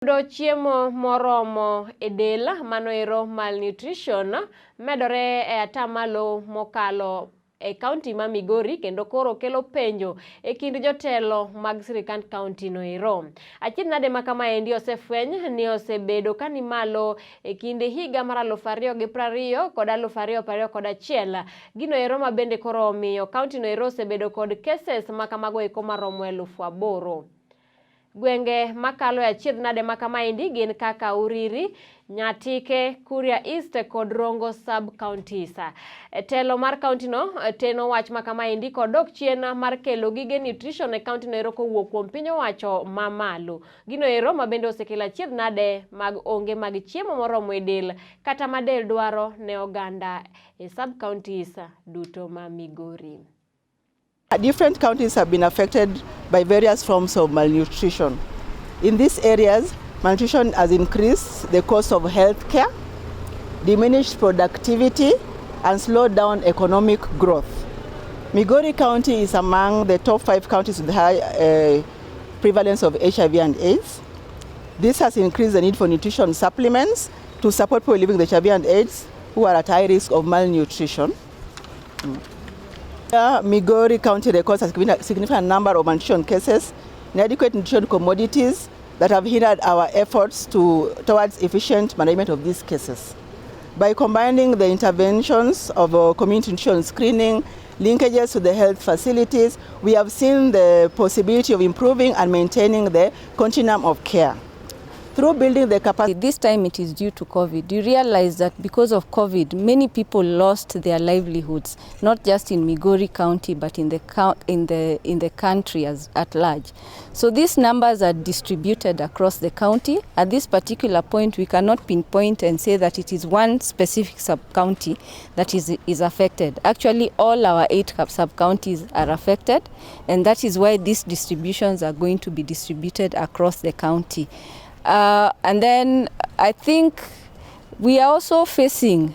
Do chiemo moromo e del manoero malnutrition medore e atamalo mokalo e county ma Migori kendo koro kelo penjo e kind jotelo mag sirikand county no ero. Achiel nade ma kamaendi osefweny ni osebedo kani malo e kinde higa mar 2020 kod 2021. Gino ero ma bende koro omiyo county no ero osebedo kod cases ma kamago eko maromo 8,000. Gwenge makalo achiedh nade ma kamaendi gin kaka Uriri, Nyatike, Kuria East kod Rongo sub counties. Telo mar county no teno wach ma kamaendi kod dok chien mar kelo gige nutrition e county no ero kowuok kuom piny owacho mamalo. Gino ero ma bende osekelo achiedh nade mag onge mag chiemo moromo e del kata ma del dwaro ne oganda e sub counties duto ma Migori. Different counties have been affected by various forms of malnutrition. In these areas, malnutrition has increased the cost of health care, diminished productivity, and slowed down economic growth. Migori County is among the top 5 counties with high prevalence of HIV and AIDS. This has increased the need for nutrition supplements to support people living with HIV and AIDS who are at high risk of malnutrition. Migori County records a significant number of malnutrition cases, inadequate nutrition commodities that have hindered our efforts towards efficient management of these cases. By combining the interventions of community nutrition screening, linkages to the health facilities, we have seen the possibility of improving and maintaining the continuum of care. Through building the capacity. This time it is due to COVID. You realize that because of COVID, many people lost their livelihoods, not just in Migori County, but in the country at large. So these numbers are distributed across the county. At this particular point, we cannot pinpoint and say that it is one specific sub-county that is affected. Actually, all our 8 sub-counties are affected, and that is why these distributions are going to be distributed across the county. And then I think we are also facing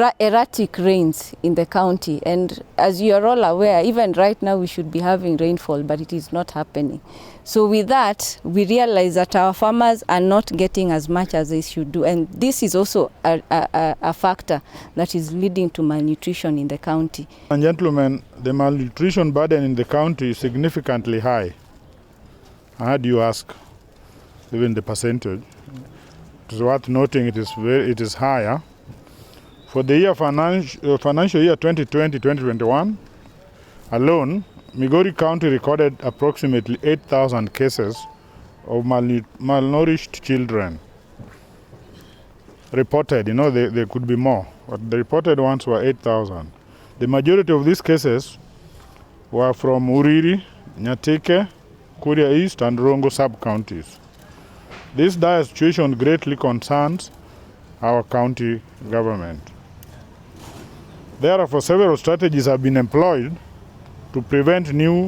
erratic rains in the county, and as you are all aware, even right now we should be having rainfall, but it is not happening. So with that, we realize that our farmers are not getting as much as they should do, and this is also a factor that is leading to malnutrition in the county. And gentlemen, the malnutrition burden in the county is significantly high. I heard you ask, even the percentage. It is worth noting it is higher. For the year financial year 2020-2021 alone, Migori County recorded approximately 8,000 cases of malnourished children. Reported, there could be more, but the reported ones were 8,000. The majority of these cases were from Uriri, Nyatike, Kuria East and Rongo sub-counties. This dire situation greatly concerns our county government. Therefore, several strategies have been employed to prevent new